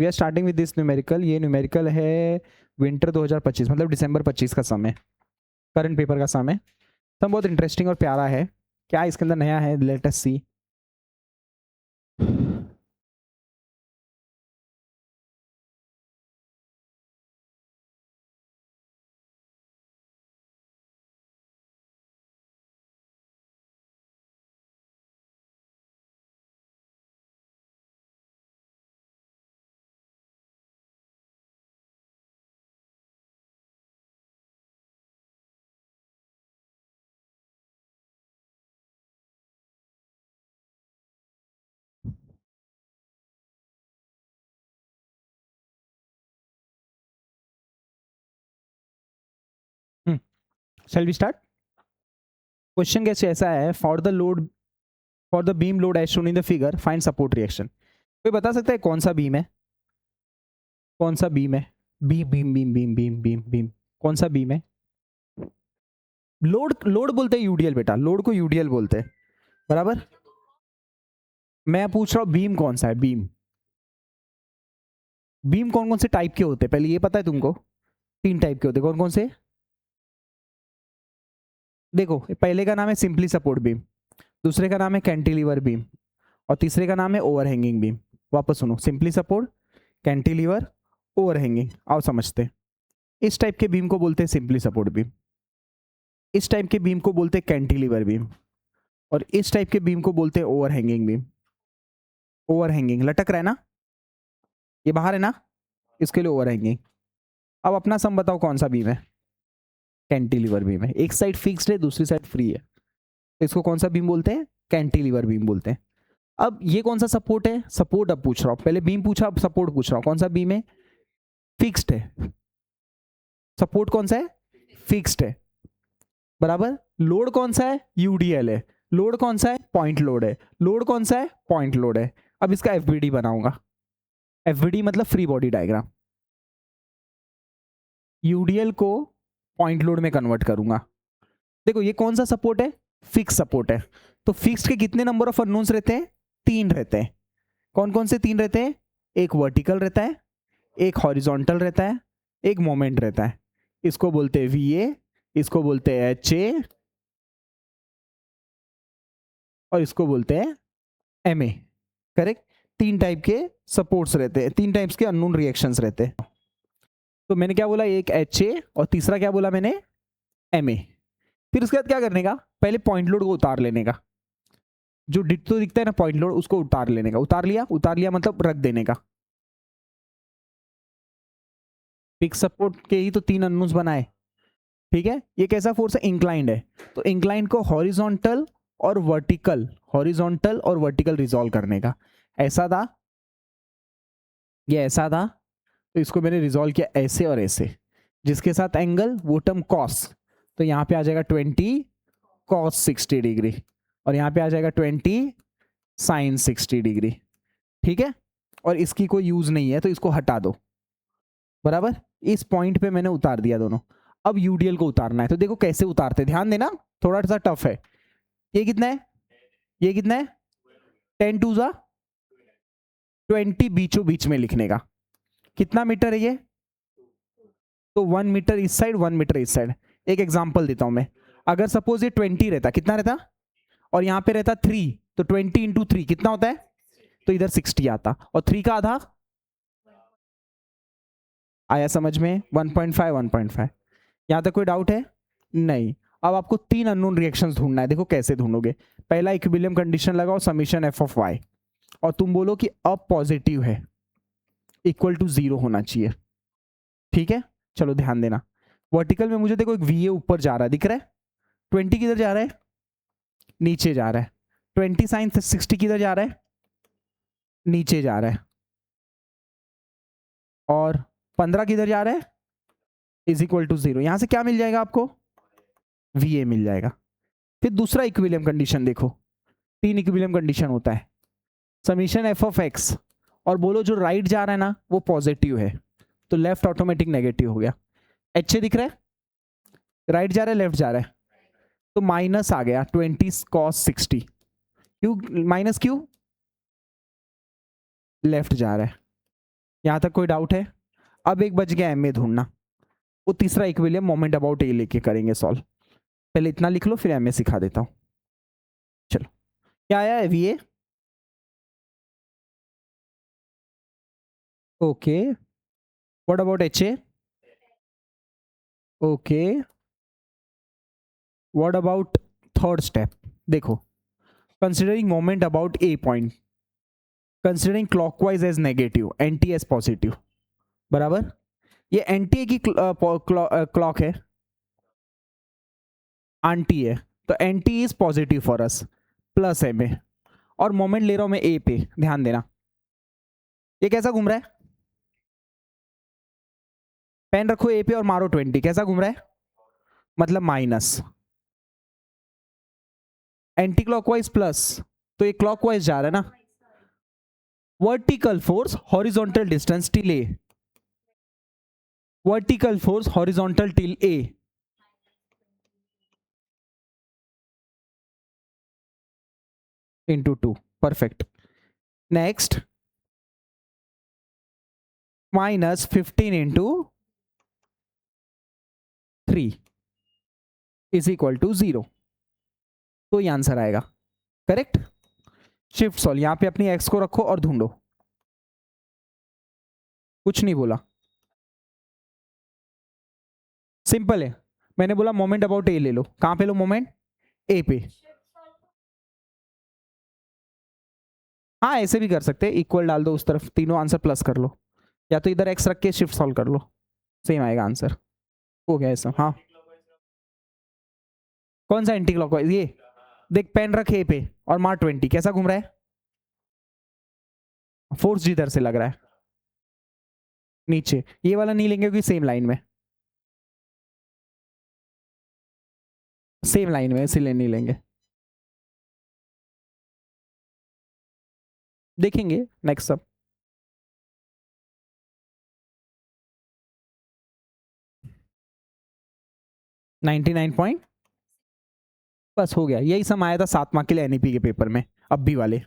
We are starting with this numerical. ये numerical है winter 2025, मतलब दिसंबर 25 का समय, करंट पेपर का समय। तो बहुत इंटरेस्टिंग और प्यारा है। क्या इसके अंदर नया है, let us see. Shall we start. Question कैसे ऐसा है, for the load, for the beam load as shown in the figure find support reaction. कोई बता सकता है कौन सा बीम है, कौन सा बीम है? Beam beam beam beam beam beam beam, कौन सा बीम है? लोड, लोड बोलते हैं यूडीएल बेटा, लोड को यूडीएल बोलते हैं, बराबर। मैं पूछ रहा हूं बीम कौन सा है, बीम। बीम कौन कौन से टाइप के होते हैं पहले ये पता है तुमको? 3 टाइप के होते हैं, कौन कौन से? देखो, पहले का नाम है सिंपली सपोर्ट बीम, दूसरे का नाम है कैंटिलीवर बीम, और तीसरे का नाम है ओवरहैंगिंग बीम। वापस सुनो, सिंपली सपोर्ट, कैंटिलीवर, ओवरहैंगिंग। आओ समझते हैं। इस टाइप के बीम को बोलते हैं सिंपली सपोर्ट बीम, इस टाइप के बीम को बोलते हैं कैंटिलीवर बीम, और इस टाइप के बीम को बोलते हैं ओवरहैंगिंग बीम। ओवरहैंगिंग लटक रहा है ना, ये बाहर है ना, इसके लिए ओवरहैंगिंग। अब अपना सम बताओ कौन सा बीम है? कैंटिलीवर बीम है। एक साइड फिक्स्ड है, दूसरी साइड फ्री है, तो इसको कौन सा बीम बोलते हैं? कैंटिलीवर बीम बोलते हैं। अब ये कौन सा सपोर्ट है? सपोर्ट अब पूछ रहा हूं, पहले बीम पूछा, अब सपोर्ट पूछ रहा हूं, कौन सा बीम है? फिक्स्ड है। सपोर्ट कौन सा है? फिक्स्ड है, बराबर। लोड कौन सा है? यूडीएल है। लोड कौन सा है? पॉइंट लोड है। लोड कौन सा है? पॉइंट लोड है। अब इसका एफबीडी बनाऊंगा। एफबीडी मतलब फ्री बॉडी डायग्राम। यूडीएल को पॉइंट लोड में कन्वर्ट करूंगा। देखो ये कौन सा सपोर्ट है? फिक्स सपोर्ट है। तो फिक्स्ड के कितने नंबर ऑफ अननोन्स रहते हैं? 3 रहते हैं। कौन कौन से 3 रहते हैं? एक वर्टिकल रहता है, एक हॉरिजॉन्टल रहता है, एक मोमेंट रहता है। इसको बोलते हैं वीए, इसको बोलते हैं एचए, और इसको बोलते हैं एमए। करेक्ट। 3 टाइप के सपोर्ट्स रहते हैं, 3 टाइप्स के अननोन रिएक्शंस रहते हैं। तो मैंने क्या बोला? एक एचए, और तीसरा क्या बोला मैंने? एमए। फिर उसके बाद क्या करने का? पहले पॉइंट लोड को उतार लेने का। जो डिट्टो दिखता है ना पॉइंट लोड, उसको उतार लेने का। उतार लिया, उतार लिया मतलब रख देने का। फिक्स सपोर्ट के ही तो 3 अननोन्स बनाए, ठीक है। ये कैसा फोर्स है? इंक्लाइंड है। तो इंक्लाइंड को हॉरिजॉन्टल और वर्टिकल, हॉरिजॉन्टल और वर्टिकल रिजॉल्व करने का। ऐसा था, ये ऐसा था, तो इसको मैंने रिजॉल्व किया ऐसे और ऐसे, जिसके साथ एंगल वो टर्म कॉस, तो यहाँ पे आ जाएगा 20 कॉस 60 डिग्री, और यहाँ पे आ जाएगा 20 साइन 60 डिग्री, ठीक है। और इसकी कोई यूज नहीं है तो इसको हटा दो, बराबर। इस पॉइंट पे मैंने उतार दिया दोनों। अब यूडीएल को उतारना है, तो देखो कैसे उतारते, ध्यान देना, थोड़ा सा टफ है। ये कितना है? ये कितना है? 10 टू जा 20, बीचों बीच में लिखने का। कितना मीटर है ये? तो 1 मीटर इस साइड, 1 मीटर इस साइड। एक एग्जांपल देता हूं मैं। अगर सपोज ये 20 रहता, कितना रहता? और यहां पे रहता 3, तो 20 इंटू 3 कितना होता है? तो इधर 60 आता, और 3 का आधा आया समझ में? 1.5 1.5। यहां तक कोई डाउट है? नहीं। अब आपको 3 अननोन रिएक्शंस ढूंढना है। देखो कैसे ढूंढोगे। पहला इक्विलिब्रियम कंडीशन लगाओ, समीशन एफ ऑफ वाई, और तुम बोलो कि अब पॉजिटिव है, इक्वल टू 0 होना चाहिए, ठीक है। चलो ध्यान देना, वर्टिकल में मुझे देखो एक वीए ऊपर जा रहा है, दिख रहा है। 20 किधर जा रहा है? नीचे जा रहा है। 20 साइन 60 किधर जा रहा है? नीचे जा रहा है। और 15 किधर जा रहा है? Is equal to 0। यहां से क्या मिल जाएगा आपको? वीए मिल जाएगा। फिर दूसरा इक्विलिब्रियम कंडीशन देखो, 3 इक्विलिब्रियम कंडीशन होता है, समीशन एफ ऑफ एक्स, और बोलो जो राइट जा रहा है ना वो पॉजिटिव है, तो लेफ्ट ऑटोमेटिक नेगेटिव हो गया। एच दिख रहा है? राइट जा रहा है, लेफ्ट जा रहा है, तो माइनस आ गया 20 कॉस 60। क्यों माइनस? क्यों? लेफ्ट जा रहा है। यहां तक कोई डाउट है? अब एक बच गया एम ए ढूंढना, वो तीसरा इक्विलिब्रियम मोमेंट अबाउट ए लेके करेंगे सॉल्व। पहले इतना लिख लो फिर एम ए सिखा देता हूँ। चलो क्या आया है V A. Okay what about H A. Okay what about third step. देखो considering moment about A point, considering clockwise as negative, anti as positive, बराबर। ये एंटी की क्लॉक है, आंटी है, तो anti is positive for us, plus M A, और moment ले रहा हूं मैं ए पे, ध्यान देना। ये कैसा घूम रहा है, पेन रखो ए पे और मारो 20, कैसा घूम रहा है, मतलब माइनस। एंटी क्लॉकवाइज प्लस, तो ये क्लॉकवाइज जा रहा है ना। Vertical force horizontal distance till A, vertical force horizontal till A, into 2, perfect. Next minus 15 into 3 is equal to 0, तो ये आंसर आएगा, करेक्ट। शिफ्ट सॉल्व, यहां पे अपनी एक्स को रखो और ढूंढो। कुछ नहीं बोला, सिंपल है। मैंने बोला मोमेंट अबाउट ए ले लो, कहां पे लो मोमेंट, ए पे। हाँ ऐसे भी कर सकते हैं, इक्वल डाल दो उस तरफ, तीनों आंसर प्लस कर लो, या तो इधर एक्स रख के शिफ्ट सॉल्व कर लो, सेम आएगा आंसर। हो गया ऐसा, हाँ। कौन सा एंटी क्लॉकवाइज, ये देख पेन रख ए पे और मार 20, कैसा घूम रहा है, फोर्स जिधर से लग रहा है नीचे। ये वाला नहीं लेंगे क्योंकि सेम लाइन में, सेम लाइन में इसलिए नहीं लेंगे, देखेंगे नेक्स्ट सब। 99 पॉइंट, बस हो गया। यही सम आया था 7 मार्क के लिए एनईपी के पेपर में, अब भी वाले।